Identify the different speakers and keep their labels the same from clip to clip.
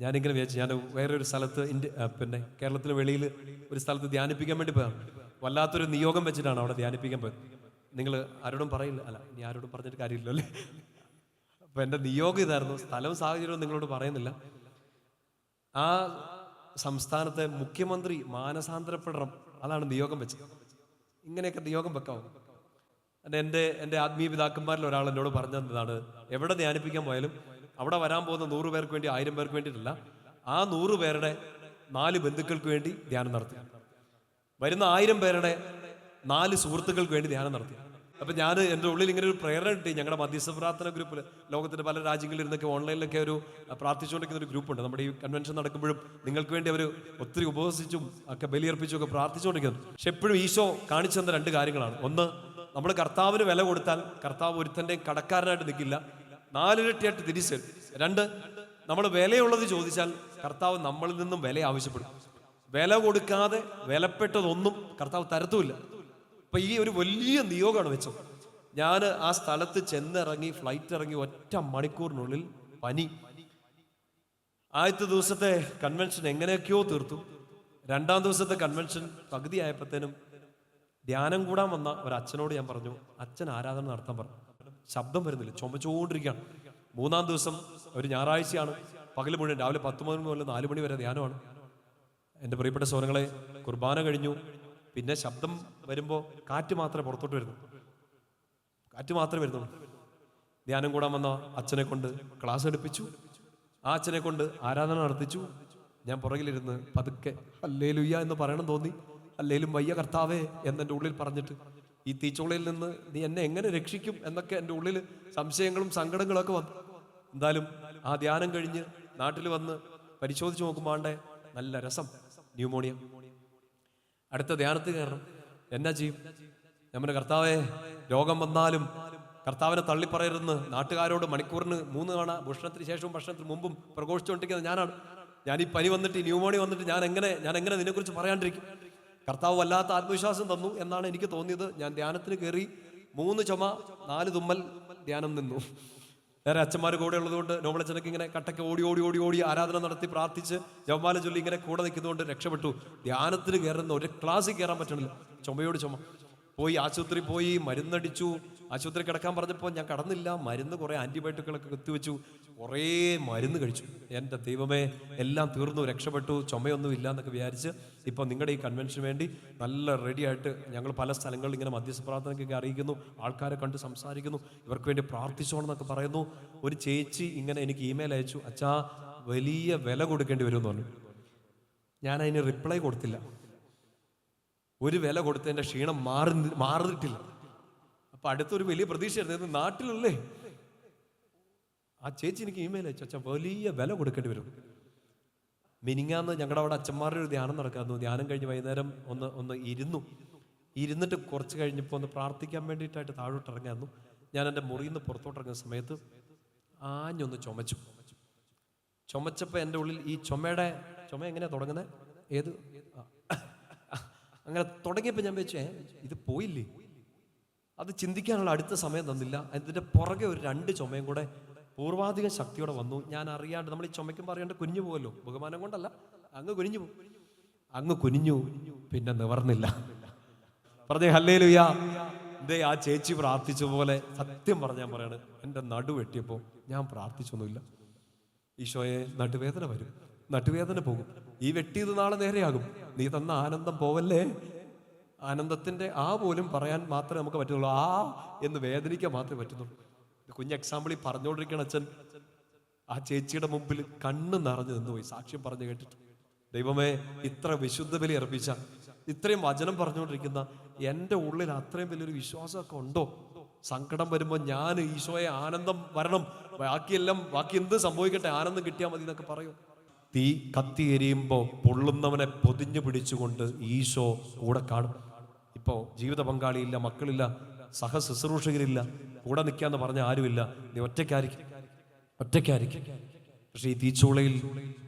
Speaker 1: ഞാനിങ്ങനെ വിചാരിച്ചു, ഞാൻ വേറൊരു സ്ഥലത്ത് പിന്നെ കേരളത്തിന് വെളിയിൽ ഒരു സ്ഥലത്ത് ധ്യാനിപ്പിക്കാൻ വേണ്ടി പോയാണ്. വല്ലാത്തൊരു നിയോഗം വെച്ചിട്ടാണ് അവിടെ ധ്യാനിപ്പിക്കാൻ പോയത്. നിങ്ങൾ ആരോടും പറയില്ല, അല്ല ഇനി ആരോടും പറഞ്ഞിട്ട് കാര്യമില്ലല്ലോ അല്ലേ. അപ്പൊ എൻ്റെ നിയോഗം ഇതായിരുന്നു. സ്ഥലവും സാഹചര്യവും നിങ്ങളോട് പറയുന്നില്ല. ആ സംസ്ഥാനത്തെ മുഖ്യമന്ത്രി മാനസാന്തരപ്പെടണം, അതാണ് നിയോഗം വെച്ചത്. ഇങ്ങനെയൊക്കെ നിയോഗം വെക്കാവും. എൻ്റെ ആത്മീയ പിതാക്കന്മാരിൽ ഒരാൾ എന്നോട് പറഞ്ഞതാണ്, എവിടെ ധ്യാനിപ്പിക്കാൻ പോയാലും അവിടെ വരാൻ പോകുന്ന 100 പേർക്ക് വേണ്ടി 1000 പേർക്ക് വേണ്ടിയിട്ടല്ല, ആ 100 പേരുടെ 4 ബന്ധുക്കൾക്ക് വേണ്ടി ധ്യാനം നടത്തി, വരുന്ന 1000 പേരുടെ 4 സുഹൃത്തുക്കൾക്ക് വേണ്ടി ധ്യാനം നടത്തി. അപ്പൊ ഞാൻ എൻ്റെ ഉള്ളിൽ ഇങ്ങനെ ഒരു പ്രേരണ കിട്ടി. ഞങ്ങളുടെ മധ്യസ്ഥ പ്രാർത്ഥന ഗ്രൂപ്പിൽ ലോകത്തിന്റെ പല രാജ്യങ്ങളിൽ ഇരുന്നൊക്കെ ഓൺലൈനിലൊക്കെ ഒരു പ്രാർത്ഥിച്ചുകൊണ്ടിരിക്കുന്ന ഒരു ഗ്രൂപ്പുണ്ട്. നമ്മുടെ ഈ കൺവെൻഷൻ നടക്കുമ്പോഴും നിങ്ങൾക്ക് വേണ്ടി അവർ ഒത്തിരി ഉപവസിച്ചും ഒക്കെ ബലിയർപ്പിച്ചും ഒക്കെ പ്രാർത്ഥിച്ചുകൊണ്ടിരിക്കുന്നത്. പക്ഷെ എപ്പോഴും ഈശോ കാണിച്ചു തന്ന 2 കാര്യങ്ങളാണ്. ഒന്ന്, നമ്മൾ കർത്താവിന് വില കൊടുത്താൽ കർത്താവ് ഒരുത്തൻ്റെയും കടക്കാരനായിട്ട് നിൽക്കില്ല, 4 ഇരട്ടിയായിട്ട് തിരിച്ചു. 2, നമ്മൾ വിലയുള്ളത് ചോദിച്ചാൽ കർത്താവ് നമ്മളിൽ നിന്നും വില ആവശ്യപ്പെടും. വില കൊടുക്കാതെ വിലപ്പെട്ടതൊന്നും കർത്താവ് തരത്തുമില്ല. അപ്പൊ ഈ ഒരു വലിയ നിയോഗമാണ് വെച്ചത്. ഞാൻ ആ സ്ഥലത്ത് ചെന്നിറങ്ങി, ഫ്ലൈറ്റ് ഇറങ്ങി 1 മണിക്കൂറിനുള്ളിൽ പനി. ആദ്യത്തെ ദിവസത്തെ കൺവെൻഷൻ എങ്ങനെയൊക്കെയോ തീർത്തു. 2ാം ദിവസത്തെ കൺവെൻഷൻ പകുതിയായപ്പോഴത്തേനും ധ്യാനം കൂടാൻ വന്ന ഒരു അച്ഛനോട് ഞാൻ പറഞ്ഞു, അച്ഛൻ ആരാധന നടത്താൻ പറഞ്ഞു. ശബ്ദം വരുന്നില്ല, ചുമച്ചുകൊണ്ടിരിക്കുകയാണ്. 3ാം ദിവസം ഒരു ഞായറാഴ്ചയാണ്, പകൽ മുഴുവൻ രാവിലെ 10 മണി മുതൽ 4 മണി വരെ ധ്യാനമാണ്. എൻ്റെ പ്രിയപ്പെട്ട സഹോദരങ്ങളെ, കുർബാന കഴിഞ്ഞു. പിന്നെ ശബ്ദം വരുമ്പോൾ കാറ്റ് മാത്രമേ പുറത്തോട്ട് വരുന്നു, കാറ്റ് മാത്രമേ വരുന്നുള്ളൂ. ധ്യാനം കൂടാൻ വന്ന അച്ഛനെ കൊണ്ട് ക്ലാസ് എടുപ്പിച്ചു, ആ അച്ഛനെ കൊണ്ട് ആരാധന നടത്തിച്ചു. ഞാൻ പുറകിലിരുന്ന് പതുക്കെ ഹല്ലേലൂയ എന്ന് പറയണം തോന്നി. ഹല്ലേലും വയ്യ കർത്താവേ എന്നെൻ്റെ ഉള്ളിൽ പറഞ്ഞിട്ട്, ഈ തീച്ചോളയിൽ നിന്ന് നീ എന്നെ എങ്ങനെ രക്ഷിക്കും എന്നൊക്കെ എൻ്റെ ഉള്ളിൽ സംശയങ്ങളും സങ്കടങ്ങളൊക്കെ വന്നു. എന്തായാലും ആ ധ്യാനം കഴിഞ്ഞ് നാട്ടിൽ വന്ന് പരിശോധിച്ച് നോക്കുമ്പോണ്ടേ നല്ല രസം, ന്യൂമോണിയ. അടുത്ത ധ്യാനത്തിൽ കയറണം, എന്നാ ചെയ്യും? നമ്മുടെ കർത്താവേ, രോഗം വന്നാലും കർത്താവിനെ തള്ളിപ്പറയരുന്ന് നാട്ടുകാരോട് മണിക്കൂറിന് 3 തവണ ഭക്ഷണത്തിന് ശേഷവും ഭക്ഷണത്തിന് മുമ്പും പ്രഘോഷിച്ചുകൊണ്ടിരിക്കുന്നത് ഞാനാണ്. ഞാൻ ഈ പനി വന്നിട്ട്, ഈ ന്യൂമോണിയ വന്നിട്ട് ഞാൻ എങ്ങനെ നിന്നെക്കുറിച്ച് പറയാണ്ടിരിക്കും? കർത്താവ് വല്ലാത്ത ആത്മവിശ്വാസം തന്നു എന്നാണ് എനിക്ക് തോന്നിയത്. ഞാൻ ധ്യാനത്തിന് കയറി, 3 ചുമ 4 തുമ്മൽ, ധ്യാനം നിന്നു. വേറെ അച്ഛന്മാർ കൂടെ ഉള്ളതുകൊണ്ട് നോബിളച്ചനക്ക് ഇങ്ങനെ കട്ടയ്ക്ക് ഓടി ആരാധന നടത്തി പ്രാർത്ഥിച്ച് ജപമാല ചൊല്ലി ഇങ്ങനെ കൂടെ നിൽക്കുന്നതുകൊണ്ട് രക്ഷപ്പെട്ടു. ധ്യാനത്തിന് കയറുന്ന ഒരു ക്ലാസ്സിൽ കയറാൻ പറ്റണില്ല, ചുമയോട് ചുമ. പോയി ആശുപത്രി പോയി മരുന്നടിച്ചു. ആശുപത്രി കിടക്കാൻ പറഞ്ഞപ്പോൾ ഞാൻ കടന്നില്ല. മരുന്ന് കുറേ ആന്റിബയോട്ടിക്കുകളൊക്കെ കുത്തിവെച്ചു, കുറേ മരുന്ന് കഴിച്ചു. എൻ്റെ ദൈവമേ, എല്ലാം തീർന്നു, രക്ഷപ്പെട്ടു, ചുമയൊന്നും ഇല്ല എന്നൊക്കെ വിചാരിച്ച് ഇപ്പം നിങ്ങളുടെ ഈ കൺവെൻഷന് വേണ്ടി നല്ല റെഡിയായിട്ട് ഞങ്ങൾ പല സ്ഥലങ്ങളിൽ ഇങ്ങനെ മധ്യസ്ഥ പ്രാർത്ഥനയ്ക്കൊക്കെ അറിയിക്കുന്നു, ആൾക്കാരെ കണ്ട് സംസാരിക്കുന്നു, ഇവർക്ക് വേണ്ടി പ്രാർത്ഥിച്ചോണെന്നൊക്കെ പറയുന്നു. ഒരു ചേച്ചി ഇങ്ങനെ എനിക്ക് ഇമെയിൽ അയച്ചു, അച്ഛാ വലിയ വില കൊടുക്കേണ്ടി വരുമെന്ന് പറഞ്ഞു. ഞാൻ അതിന് റിപ്ലൈ കൊടുത്തില്ല. ഒരു വില കൊടുത്തതിൻ്റെ ക്ഷീണം മാറിയിട്ടില്ല. അപ്പൊ അടുത്തൊരു വലിയ പ്രതീക്ഷയായിരുന്നു, നാട്ടിലല്ലേ. ആ ചേച്ചി എനിക്ക് ഇമെയിൽ അയച്ചു, അച്ഛാ വലിയ വില കൊടുക്കേണ്ടി വരും. മിനിങ്ങാന്ന് ഞങ്ങളുടെ അവിടെ അച്ഛന്മാരുടെ ഒരു ധ്യാനം നടക്കായിരുന്നു. ധ്യാനം കഴിഞ്ഞ് വൈകുന്നേരം ഒന്ന് ഇരുന്നിട്ട് കുറച്ച് കഴിഞ്ഞപ്പോൾ ഒന്ന് പ്രാർത്ഥിക്കാൻ വേണ്ടിയിട്ടായിട്ട് താഴോട്ട് ഇറങ്ങായിരുന്നു. ഞാൻ എൻ്റെ മുറിയിൽ നിന്ന് പുറത്തോട്ട് ഇറങ്ങുന്ന സമയത്ത് ആഞ്ഞൊന്ന് ചുമച്ചപ്പോൾ എൻ്റെ ഉള്ളിൽ ഈ ചുമ എങ്ങനെയാ തുടങ്ങുന്നത്, അങ്ങനെ തുടങ്ങിയപ്പോൾ ഞാൻ വെച്ചേ ഇത് പോയില്ലേ. അത് ചിന്തിക്കാനുള്ള അടുത്ത സമയം തന്നില്ല. അതിൻ്റെ പുറകെ ഒരു 2 ചുമയും കൂടെ പൂർവാധികം ശക്തിയോടെ വന്നു. ഞാൻ അറിയാണ്ട്, നമ്മൾ ഈ ചുമയ്ക്കുമ്പോൾ അറിയാണ്ട് കുനിഞ്ഞു പോകുമല്ലോ, ബഹുമാനം കൊണ്ടല്ല, അങ്ങ് കുനിഞ്ഞു. പിന്നെ നിവർന്നില്ല. പറഞ്ഞേ ഹല്ലേലൂയ. എന്തേ ആ ചേച്ചി പ്രാർത്ഥിച്ച പോലെ സത്യം പറഞ്ഞാൽ പറയാണ്, എൻ്റെ നടു വെട്ടിയപ്പോൾ ഞാൻ പ്രാർത്ഥിച്ചൊന്നുമില്ല. ഈശോയെ, നടുവേദന വരും, നടുവേദന പോകും, ഈ വെട്ടിയത് നാളെ നേരെയാകും, നീ തന്ന ആനന്ദം പോവല്ലേ. ആനന്ദത്തിന്റെ പോലും പറയാൻ മാത്രമേ നമുക്ക് പറ്റുള്ളൂ, എന്ന് വേദനിക്കാൻ മാത്രമേ പറ്റുന്നുള്ളൂ. കുഞ്ഞ് എക്സാമ്പിളിൽ പറഞ്ഞുകൊണ്ടിരിക്കണ അച്ഛൻ ആ ചേച്ചിയുടെ മുമ്പിൽ കണ്ണ് നിറഞ്ഞു നിന്നുപോയി, സാക്ഷ്യം പറഞ്ഞു കേട്ടിട്ട്. ദൈവമേ, ഇത്ര വിശുദ്ധ ബലി അർപ്പിച്ച, ഇത്രയും വചനം പറഞ്ഞുകൊണ്ടിരിക്കുന്ന എൻ്റെ ഉള്ളിൽ അത്രയും വലിയൊരു വിശ്വാസമൊക്കെ ഉണ്ടോ? സങ്കടം വരുമ്പോൾ ഞാൻ ഈശോയെ ആനന്ദം വരണം, ബാക്കി എന്ത് സംഭവിക്കട്ടെ, ആനന്ദം കിട്ടിയാൽ മതി എന്നൊക്കെ പറയും. തീ കത്തി എരിയുമ്പോൾ പൊള്ളുന്നവനെ പൊതിഞ്ഞു പിടിച്ചുകൊണ്ട് ഈശോ കൂടെ കാണും. ഇപ്പോൾ ജീവിത പങ്കാളിയില്ല, മക്കളില്ല, സഹശുശ്രൂഷകരില്ല, കൂടെ നിൽക്കാന്ന് പറഞ്ഞ ആരുമില്ല, നീ ഒറ്റയ്ക്കായിരിക്കും. പക്ഷെ ഈ തീച്ചൂളയിൽ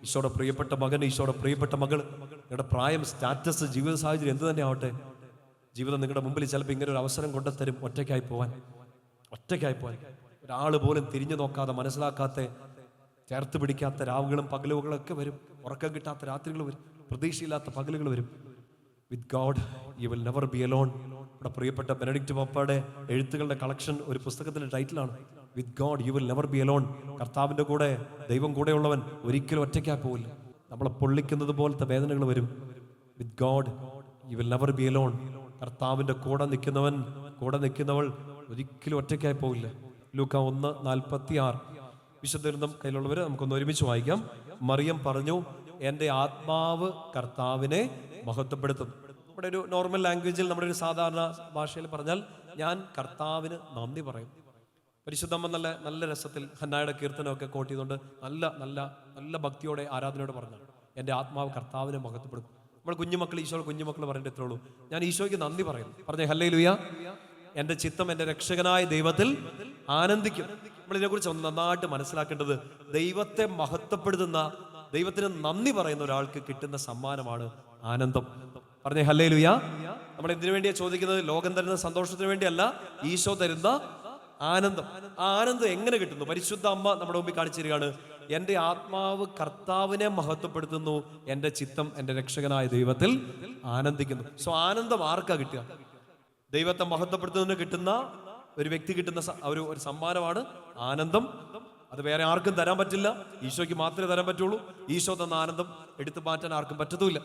Speaker 1: ഈശോയുടെ പ്രിയപ്പെട്ട മകൻ, ഈശോയുടെ പ്രിയപ്പെട്ട മകൾ, നിങ്ങളുടെ പ്രായം, സ്റ്റാറ്റസ്, ജീവിത സാഹചര്യം എന്ത് തന്നെ ആവട്ടെ, ജീവിതം നിങ്ങളുടെ മുമ്പിൽ ചിലപ്പോൾ ഇങ്ങനെ ഒരു അവസരം കൊണ്ടുത്തരും ഒറ്റയ്ക്കായി പോവാൻ. ഒരാൾ പോലും തിരിഞ്ഞു നോക്കാതെ, മനസ്സിലാക്കാത്ത ചേർത്ത് പിടിക്കാത്ത രാവുകളും പകലുകളൊക്കെ വരും, ഉറക്കം കിട്ടാത്ത രാത്രികൾ വരും, പ്രതീക്ഷയില്ലാത്ത പകലുകൾ വരും. With God you will never be alone. നമ്മുടെ പ്രിയപ്പെട്ട ബെനഡിക്റ്റ് പപ്പയുടെ എഴുത്തുകളുടെ കളക്ഷൻ ഒരു പുസ്തകത്തിന്റെ ടൈറ്റിലാണ് with God you will never be alone. കർത്താവിന്റെ കൂടെ, ദൈവം കൂടെയുള്ളവൻ ഒരിക്കലും ഒറ്റയ്ക്കായി പോവില്ല. നമ്മളെ പൊള്ളിക്കുന്നത് പോലത്തെ വേദനകൾ വരും. With God you will never be alone. കർത്താവിന്റെ കൂടെ നിൽക്കുന്നവൾ ഒരിക്കലും ഒറ്റയ്ക്കായി പോവില്ല. ലൂക്ക 1:46 വിശുദ്ധ ഗ്രന്ഥം കയ്യിലുള്ളവർ നമുക്കൊന്ന് ഒരുമിച്ച് വായിക്കാം. മറിയം പറഞ്ഞു, എൻ്റെ ആത്മാവ് കർത്താവിനെ മഹത്വപ്പെടുത്തും. നമ്മുടെ ഒരു നോർമൽ ലാംഗ്വേജിൽ, നമ്മുടെ ഒരു സാധാരണ ഭാഷയിൽ പറഞ്ഞാൽ ഞാൻ കർത്താവിന് നന്ദി പറയും. പരിശുദ്ധമ്മ നല്ല നല്ല രസത്തിൽ ഹന്നായുടെ കീർത്തനമൊക്കെ കോട്ട് ചെയ്തുകൊണ്ട് നല്ല നല്ല നല്ല ഭക്തിയോടെ ആരാധനയോടെ പറഞ്ഞു, എൻ്റെ ആത്മാവ് കർത്താവിനെ മഹത്വപ്പെടുത്തും. നമ്മൾ കുഞ്ഞുമക്കൾ, ഈശോ കുഞ്ഞുമക്കൾ പറയേണ്ട എത്രേ ഉള്ളൂ, ഞാൻ ഈശോയ്ക്ക് നന്ദി പറയും. പറഞ്ഞേ ഹല്ലേലൂയ. എൻ്റെ ചിത്തം എൻ്റെ രക്ഷകനായ ദൈവത്തിൽ ആനന്ദിക്കും. നമ്മൾ ഇതിനെക്കുറിച്ച് ഒന്ന് നന്നായിട്ട് മനസ്സിലാക്കേണ്ടത്, ദൈവത്തെ മഹത്വപ്പെടുത്തുന്ന, ദൈവത്തിന് നന്ദി പറയുന്ന ഒരാൾക്ക് കിട്ടുന്ന സമ്മാനമാണ് ആനന്ദം. പറഞ്ഞേ ഹല്ലേലൂയ. നമ്മൾ എന്തിനു വേണ്ടിയാണ് ചോദിക്കുന്നത്? ലോകം തരുന്ന സന്തോഷത്തിന് വേണ്ടിയല്ല, ഈശോ തരുന്ന ആനന്ദം. ആ ആനന്ദം എങ്ങനെ കിട്ടുന്നു? പരിശുദ്ധ അമ്മ നമ്മുടെ മുമ്പിൽ കാണിച്ചു തരികയാണ്, എൻ്റെ ആത്മാവ് കർത്താവിനെ മഹത്വപ്പെടുത്തുന്നു, എൻ്റെ ചിത്തം എൻ്റെ രക്ഷകനായ ദൈവത്തിൽ ആനന്ദിക്കുന്നു. സോ ആനന്ദം ആർക്കാ കിട്ടുക? ദൈവത്തെ മഹത്വപ്പെടുത്തുന്നതിന് കിട്ടുന്ന ഒരു വ്യക്തി കിട്ടുന്ന ഒരു സമ്മാനമാണ് ആനന്ദം. അത് വേറെ ആർക്കും തരാൻ പറ്റില്ല, ഈശോയ്ക്ക് മാത്രമേ തരാൻ പറ്റുള്ളൂ. ഈശോ തന്ന ആനന്ദം എടുത്തു മാറ്റാൻ ആർക്കും പറ്റത്തുമില്ല.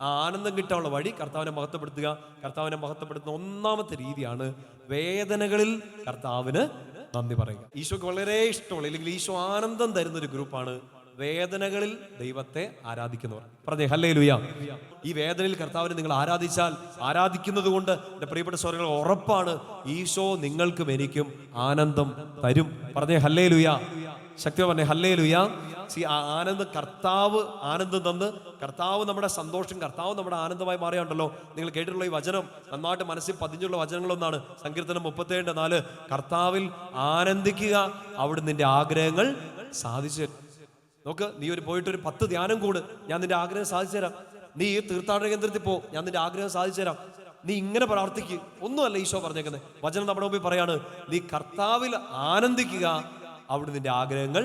Speaker 1: ആ ആനന്ദം കിട്ടാനുള്ള വഴി കർത്താവിനെ മഹത്വപ്പെടുത്തുക. കർത്താവിനെ മഹത്വപ്പെടുത്തുന്ന ഒന്നാമത്തെ രീതിയാണ് വേദനകളിൽ കർത്താവിന് നന്ദി പറയുക. ഈശോയ്ക്ക് വളരെ ഇഷ്ടമുള്ള, അല്ലെങ്കിൽ ഈശോ ആനന്ദം തരുന്നൊരു ഗ്രൂപ്പാണ് വേദനകളിൽ ദൈവത്തെ ആരാധിക്കുന്നവർ. പറഞ്ഞേ ഹല്ലേലൂയ. ഈ വേദനയിൽ കർത്താവിനെ നിങ്ങൾ ആരാധിച്ചാൽ, ആരാധിക്കുന്നത് കൊണ്ട് എൻ്റെ പ്രിയപ്പെട്ട സ്വരങ്ങൾ ഉറപ്പാണ്, ഈശോ നിങ്ങൾക്കും എനിക്കും ആനന്ദം തരും. പറഞ്ഞേ ഹല്ലേലൂയ. ശക്തി പറഞ്ഞേ ഹല്ലേലൂയ. ആനന്ദം, കർത്താവ് ആനന്ദം തന്ന്, കർത്താവ് നമ്മുടെ സന്തോഷം, കർത്താവ് നമ്മുടെ ആനന്ദമായി മാറിയുണ്ടല്ലോ. നിങ്ങൾ കേട്ടിട്ടുള്ള ഈ വചനം നന്നായിട്ട് മനസ്സിൽ പതിഞ്ഞുള്ള വചനങ്ങളൊന്നാണ് സങ്കീർത്തനം 37:4. കർത്താവിൽ ആനന്ദിക്കുക, അവിടെ നിന്റെ ആഗ്രഹങ്ങൾ സാധിച്ചു. നോക്ക്, നീ പോയിട്ട് ഒരു 10 ധ്യാനം കൂട്, ഞാൻ നിന്റെ ആഗ്രഹം സാധിച്ചു തരാം. നീ ഈ തീർത്ഥാടന കേന്ദ്രത്തിൽ പോ, ഞാൻ നിന്റെ ആഗ്രഹം സാധിച്ചു തരാം. നീ ഇങ്ങനെ പ്രാർത്ഥിക്കുക. ഒന്നുമല്ല ഈശോ പറഞ്ഞേക്കുന്നത്, വചനം നമ്മുടെ മുമ്പിൽ പറയാണ്, നീ കർത്താവിൽ ആനന്ദിക്കുക, അവിടെ നിന്റെ ആഗ്രഹങ്ങൾ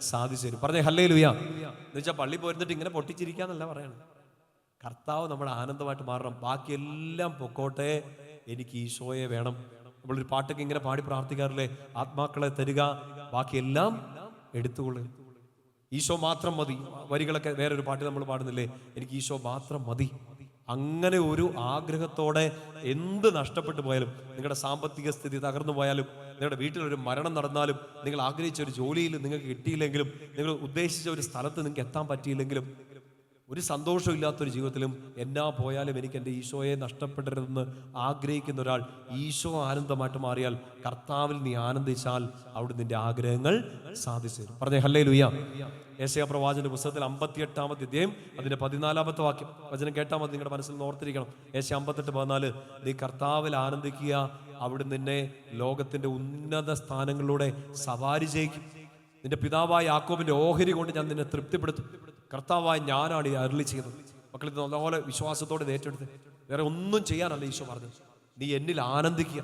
Speaker 1: സാധിച്ചു തരും. പറഞ്ഞേ ഹല്ലേലൂയ. എന്ന് വെച്ചാൽ പള്ളി പോയിരുന്നിട്ട് ഇങ്ങനെ പൊട്ടിച്ചിരിക്കാന്നല്ല പറയാണ്. കർത്താവ് നമ്മുടെ ആനന്ദമായിട്ട് മാറണം. ബാക്കിയെല്ലാം പൊക്കോട്ടെ, എനിക്ക് ഈശോയെ വേണം. നമ്മളൊരു പാട്ടൊക്കെ ഇങ്ങനെ പാടി പ്രാർത്ഥിക്കാറില്ലേ, ആത്മാക്കളെ തരിക, ബാക്കിയെല്ലാം എടുത്തുകൊള്ളുക, ഈശോ മാത്രം മതി. വരികളൊക്കെ വേറൊരു പാട്ട് നമ്മൾ പാടുന്നില്ലേ, എനിക്ക് ഈശോ മാത്രം മതി. അങ്ങനെ ഒരു ആഗ്രഹത്തോടെ എന്ത് നഷ്ടപ്പെട്ടു പോയാലും, നിങ്ങളുടെ സാമ്പത്തിക സ്ഥിതി തകർന്നു പോയാലും, നിങ്ങളുടെ വീട്ടിലൊരു മരണം നടന്നാലും, നിങ്ങൾ ആഗ്രഹിച്ച ഒരു ജോലിയിൽ നിങ്ങൾക്ക് കിട്ടിയില്ലെങ്കിലും, നിങ്ങൾ ഉദ്ദേശിച്ച ഒരു സ്ഥലത്ത് നിങ്ങൾക്ക് എത്താൻ പറ്റിയില്ലെങ്കിലും, ഒരു സന്തോഷമില്ലാത്തൊരു ജീവിതത്തിലും എന്നാ പോയാലും എനിക്ക് എൻ്റെ ഈശോയെ നഷ്ടപ്പെടരുതെന്ന് ആഗ്രഹിക്കുന്ന ഒരാൾ, ഈശോ ആനന്ദമായിട്ട് മാറിയാൽ, കർത്താവിൽ നീ ആനന്ദിച്ചാൽ, അവിടെ നിന്റെ ആഗ്രഹങ്ങൾ സാധിച്ചു തരും. പറഞ്ഞേ ഹല്ലേലൂയ. യെശയ്യാ പ്രവാചകന്റെ പുസ്തകത്തിൽ 58-ാമത്തെ അധ്യായം അതിന്റെ 14-ാമത്തെ വാക്യം വചനം കേട്ടാൽ മതി, നിങ്ങളുടെ മനസ്സിൽ നിന്ന് ഓർത്തിരിക്കണം. യെശയ്യാ 58:14, നീ കർത്താവിൽ ആനന്ദിക്കുക, അവിടെ നിന്നെ ലോകത്തിന്റെ ഉന്നത സ്ഥാനങ്ങളിലൂടെ സവാരി ചെയ്യിക്കും. നിന്റെ പിതാവായ യാക്കോബിന്റെ ഓഹരി കൊണ്ട് ഞാൻ നിന്നെ തൃപ്തിപ്പെടുത്തും. കർത്താവായ ഞാനാണ് ഈ അരുളി ചെയ്തത്. മക്കൾ ഇത് നല്ലപോലെ വിശ്വാസത്തോടെ ഏറ്റെടുത്ത്, വേറെ ഒന്നും ചെയ്യാനല്ല ഈശോ പറഞ്ഞത്. നീ എന്നിൽ ആനന്ദിക്കുക,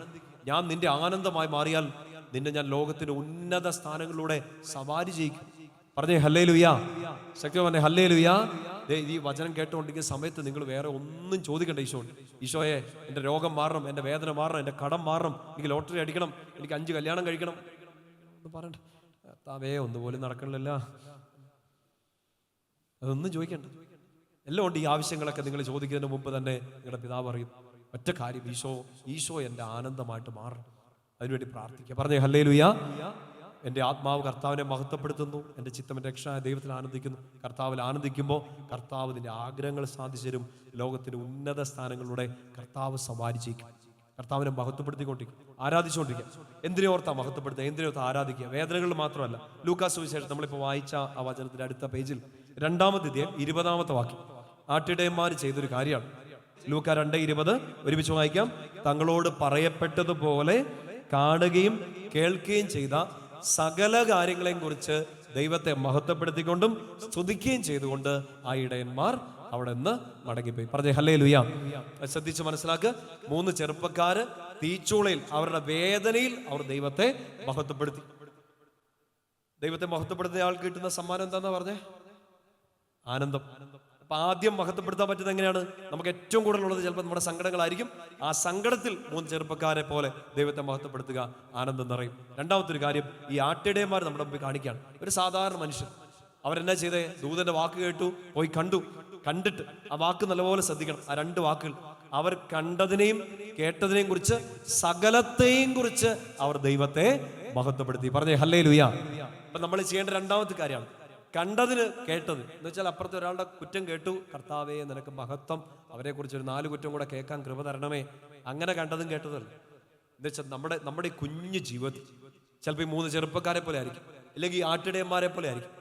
Speaker 1: ഞാൻ നിന്റെ ആനന്ദമായി മാറിയാൽ നിന്നെ ഞാൻ ലോകത്തിന്റെ ഉന്നത സ്ഥാനങ്ങളിലൂടെ സവാരി ചെയ്യിക്കും. പറഞ്ഞേ ഹല്ലേലൂയ. ശക്തി പറഞ്ഞേ ഹല്ലേലൂയ. ഈ വചനം കേട്ടുകൊണ്ടിരിക്കുന്ന സമയത്ത് നിങ്ങൾ വേറെ ഒന്നും ചോദിക്കണ്ട ഈശോയോട്. ഈശോയെ, എൻ്റെ രോഗം മാറണം, എൻ്റെ വേദന മാറണം, എൻ്റെ കടം മാറണം, എനിക്ക് ലോട്ടറി അടിക്കണം, എനിക്ക് 5 കല്യാണം കഴിക്കണം ഒന്നും പറയണ്ട. താവേ ഒന്നുപോലും നടക്കണില്ല, അതൊന്നും ചോദിക്കണ്ട. എല്ലാം ഉണ്ട്. ഈ ആവശ്യങ്ങളൊക്കെ നിങ്ങൾ ചോദിക്കുന്നതിന് മുമ്പ് തന്നെ നിങ്ങളുടെ പിതാവ് അറിയും. ഒറ്റ കാര്യം, ഈശോ എൻ്റെ ആനന്ദമായിട്ട് മാറണം. അതിനുവേണ്ടി പ്രാർത്ഥിക്കുക. പറഞ്ഞേ ഹല്ലേലൂയ. എൻ്റെ ആത്മാവ് കർത്താവിനെ മഹത്വപ്പെടുത്തുന്നു, എൻ്റെ ചിത്തം എൻ്റെ രക്ഷായ ദൈവത്തിൽ ആനന്ദിക്കുന്നു. കർത്താവിൽ ആനന്ദിക്കുമ്പോൾ കർത്താവ് നിന്റെ ആഗ്രഹങ്ങൾ സാധിച്ചു തരും. ലോകത്തിന്റെ ഉന്നത സ്ഥാനങ്ങളിലൂടെ കർത്താവ് സവാരി ചെയ്യിക്കും. കർത്താവിനെ മഹത്വപ്പെടുത്തിക്കൊണ്ടിരിക്കും, ആരാധിച്ചുകൊണ്ടിരിക്കുക. എന്തിനെ ഓർത്താ മഹത്വപ്പെടുത്തുക, എന്തിനെ ഓർത്താ ആരാധിക്കുക? വേദനകളിൽ മാത്രമല്ല. ലൂക്കാ സുവിശേഷം നമ്മളിപ്പോൾ വായിച്ച ആ വചനത്തിന്റെ അടുത്ത പേജിൽ 2-ാമത്തെ അധ്യായം 20-ാമത്തെ വാക്യം ആട്ടിടയന്മാർ ചെയ്തൊരു കാര്യമാണ്. ലൂക്കാ 2:20 ഒരുമിച്ച് വായിക്കാം. തങ്ങളോട് പറയപ്പെട്ടതുപോലെ കാണുകയും കേൾക്കുകയും ചെയ്ത സകല കാര്യങ്ങളെയും കുറിച്ച് ദൈവത്തെ മഹത്വപ്പെടുത്തിക്കൊണ്ടും സ്തുതിക്കുകയും ചെയ്തുകൊണ്ട് ആ ഇടയന്മാർ അവിടെ നിന്ന് മടങ്ങിപ്പോയി. പറഞ്ഞേ ഹല്ലേലൂയ. ശ്രദ്ധിച്ച് മനസ്സിലാക്കുക. 3 ചെറുപ്പക്കാര് തീച്ചൂളയിൽ അവരുടെ വേദനയിൽ അവർ ദൈവത്തെ മഹത്വപ്പെടുത്തി. ദൈവത്തെ മഹത്വപ്പെടുത്തുന്ന ആൾക്ക് കിട്ടുന്ന സമ്മാനം എന്താന്നാ പറഞ്ഞേ? ആനന്ദം. അപ്പൊ ആദ്യം മഹത്വപ്പെടുത്താൻ പറ്റുന്നത് എങ്ങനെയാണ്? നമുക്ക് ഏറ്റവും കൂടുതലുള്ളത് ചിലപ്പോൾ നമ്മുടെ സങ്കടങ്ങളായിരിക്കും. ആ സങ്കടത്തിൽ 3 ചെറുപ്പക്കാരെ പോലെ ദൈവത്തെ മഹത്വപ്പെടുത്തുക, ആനന്ദം നിറയും. രണ്ടാമത്തെ ഒരു കാര്യം, ഈ ആട്ടിടയന്മാർ നമ്മുടെ മുമ്പിൽ കാണിക്കുകയാണ്. ഒരു സാധാരണ മനുഷ്യൻ അവരെന്നാ ചെയ്തേ? ദൂതന്റെ വാക്ക് കേട്ടു, പോയി കണ്ടു. കണ്ടിട്ട് ആ വാക്ക് നല്ലപോലെ ശ്രദ്ധിക്കണം. ആ 2 വാക്കുകൾ, അവർ കണ്ടതിനെയും കേട്ടതിനെയും കുറിച്ച്, സകലത്തെയും കുറിച്ച് അവർ ദൈവത്തെ മഹത്വപ്പെടുത്തി. പറഞ്ഞേ ഹല്ലേലൂയ. അപ്പൊ നമ്മൾ ചെയ്യേണ്ട രണ്ടാമത്തെ കാര്യമാണ് കണ്ടതിന് കേട്ടത് എന്ന് വെച്ചാൽ, അപ്പുറത്തെ ഒരാളുടെ കുറ്റം കേട്ടു, കർത്താവേ നിനക്ക് മഹത്വം, അവരെ കുറിച്ച് ഒരു 4 കുറ്റം കൂടെ കേൾക്കാൻ കൃപ തരണമേ. അങ്ങനെ കണ്ടതും കേട്ടതല്ല. എന്ന് വെച്ചാൽ നമ്മുടെ കുഞ്ഞു ജീവിതത്തിൽ ചിലപ്പോൾ ഈ 3 ചെറുപ്പക്കാരെ പോലെ ആയിരിക്കും, അല്ലെങ്കിൽ ഈ ആട്ടിടയന്മാരെ പോലെ ആയിരിക്കും.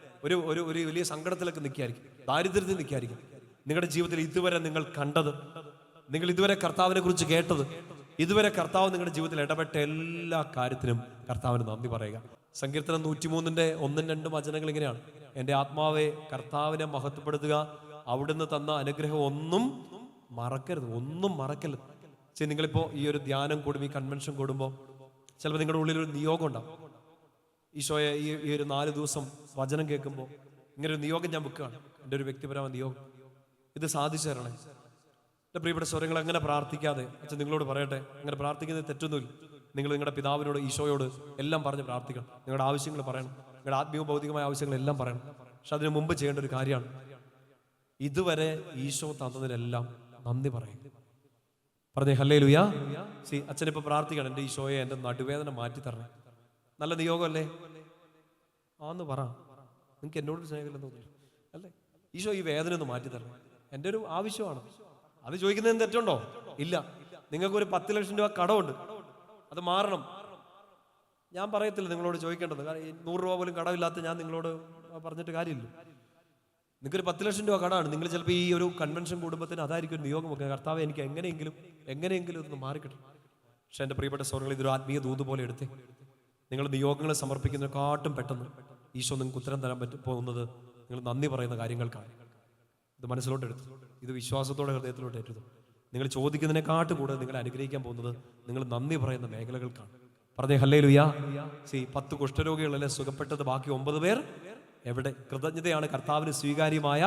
Speaker 1: ഒരു വലിയ സങ്കടത്തിലൊക്കെ നിൽക്കുകയായിരിക്കും, ദാരിദ്ര്യത്തിൽ നിൽക്കുകയായിരിക്കും. നിങ്ങളുടെ ജീവിതത്തിൽ ഇതുവരെ നിങ്ങൾ കണ്ടത്, നിങ്ങൾ ഇതുവരെ കർത്താവിനെ കുറിച്ച് കേട്ടത്, ഇതുവരെ കർത്താവ് നിങ്ങളുടെ ജീവിതത്തിൽ ഇടപെട്ട എല്ലാ കാര്യത്തിനും കർത്താവിന് നന്ദി പറയുക. സങ്കീർത്തനം 103 1, 2 വചനങ്ങൾ ഇങ്ങനെയാണ്: എൻ്റെ ആത്മാവെ കർത്താവിനെ മഹത്വപ്പെടുത്തുക, അവിടുന്ന് തന്ന അനുഗ്രഹം ഒന്നും മറക്കരുത്, ഒന്നും മറക്കരുത്. ശരി, നിങ്ങളിപ്പോൾ ഈ ഒരു ധ്യാനം കൂടുമ്പോൾ, ഈ കൺവെൻഷൻ കൂടുമ്പോൾ ചിലപ്പോൾ നിങ്ങളുടെ ഉള്ളിൽ ഒരു നിയോഗം ഉണ്ടാവും. ഈശോയെ ഈ ഒരു 4 ദിവസം വചനം കേൾക്കുമ്പോൾ ഇങ്ങനെ ഒരു നിയോഗം ഞാൻ വെക്കുകയാണ്, എൻ്റെ ഒരു വ്യക്തിപരമായ നിയോഗം, ഇത് സാധിച്ചു തരണേ. എൻ്റെ പ്രിയപ്പെട്ട സ്വരങ്ങൾ അങ്ങനെ പ്രാർത്ഥിക്കാതെ അച്ഛൻ നിങ്ങളോട് പറയട്ടെ, അങ്ങനെ പ്രാർത്ഥിക്കുന്നത് തെറ്റൊന്നുമില്ല. നിങ്ങൾ നിങ്ങളുടെ പിതാവിനോട്, ഈശോയോട് എല്ലാം പറഞ്ഞ് പ്രാർത്ഥിക്കണം. നിങ്ങളുടെ ആവശ്യങ്ങൾ പറയണം, നിങ്ങളുടെ ആത്മീയ ഭൗതികമായ ആവശ്യങ്ങളെല്ലാം പറയണം. പക്ഷെ അതിനു മുമ്പ് ചെയ്യേണ്ട ഒരു കാര്യമാണ്, ഇതുവരെ ഈശോ തന്നതിനെല്ലാം നന്ദി പറയും. പറഞ്ഞേ ഹല്ലേലൂയ. അച്ഛനിപ്പോൾ പ്രാർത്ഥിക്കണം, എൻ്റെ ഈശോയെ എൻ്റെ നടുവേദന മാറ്റി തരണേ. നല്ല നിയോഗമല്ലേ? ആന്ന് പറ, നിങ്ങൾക്ക് എന്നോട് സ്നേഹമില്ലെന്ന് തോന്നുന്നു അല്ലേ? ഈശോ ഈ വേദന ഒന്ന് മാറ്റി തരണം, എൻ്റെ ഒരു ആവശ്യമാണ്. അത് ചോദിക്കുന്നതിന് തെറ്റുണ്ടോ? ഇല്ല. നിങ്ങൾക്കൊരു 10 ലക്ഷം രൂപ കടമുണ്ട്, അത് മാറണം. ഞാൻ പറയത്തില്ല നിങ്ങളോട് ചോദിക്കേണ്ടത്, കാരണം 100 രൂപ പോലും കടമില്ലാത്ത ഞാൻ നിങ്ങളോട് പറഞ്ഞിട്ട് കാര്യമില്ല. നിങ്ങൾക്കൊരു 10 ലക്ഷം രൂപ കടമാണ്. നിങ്ങൾ ചിലപ്പോൾ ഈ ഒരു കൺവെൻഷൻ കുടുംബത്തിന് അതായിരിക്കും ഒരു നിയോഗം വെക്കുക, കർത്താവ് എനിക്ക് എങ്ങനെയെങ്കിലും ഒന്ന് മാറിക്കിട്ടും. പക്ഷെ എൻ്റെ പ്രിയപ്പെട്ട സഹോദരങ്ങൾ, ഇതൊരു ആത്മീയ ദൂത് പോലെ എടുത്തേ. നിങ്ങൾ നിയോഗങ്ങളെ സമർപ്പിക്കുന്നതിനെക്കാട്ടും പെട്ടെന്ന് ഈശോ നിങ്ങൾക്ക് ഉത്തരം തരാൻ പോകുന്നത് നിങ്ങൾ നന്ദി പറയുന്ന കാര്യങ്ങൾക്കാണ്. ഇത് മനസ്സിലോട്ട് എടുത്തു, ഇത് വിശ്വാസത്തോടെ ഹൃദയത്തിലോട്ട് ഏറ്റു. നിങ്ങൾ ചോദിക്കുന്നതിനെക്കാട്ടും കൂടുതൽ നിങ്ങളെ അനുഗ്രഹിക്കാൻ പോകുന്നത് നിങ്ങൾ നന്ദി പറയുന്ന മേഖലകൾക്കാണ്. പറഞ്ഞേ ഹല്ലേലൂയ. 10 കുഷ്ഠരോഗികളല്ലേ സുഖപ്പെട്ടത്, ബാക്കി 9 പേർ എവിടെ? കൃതജ്ഞതയാണ് കർത്താവിന് സ്വീകാര്യമായ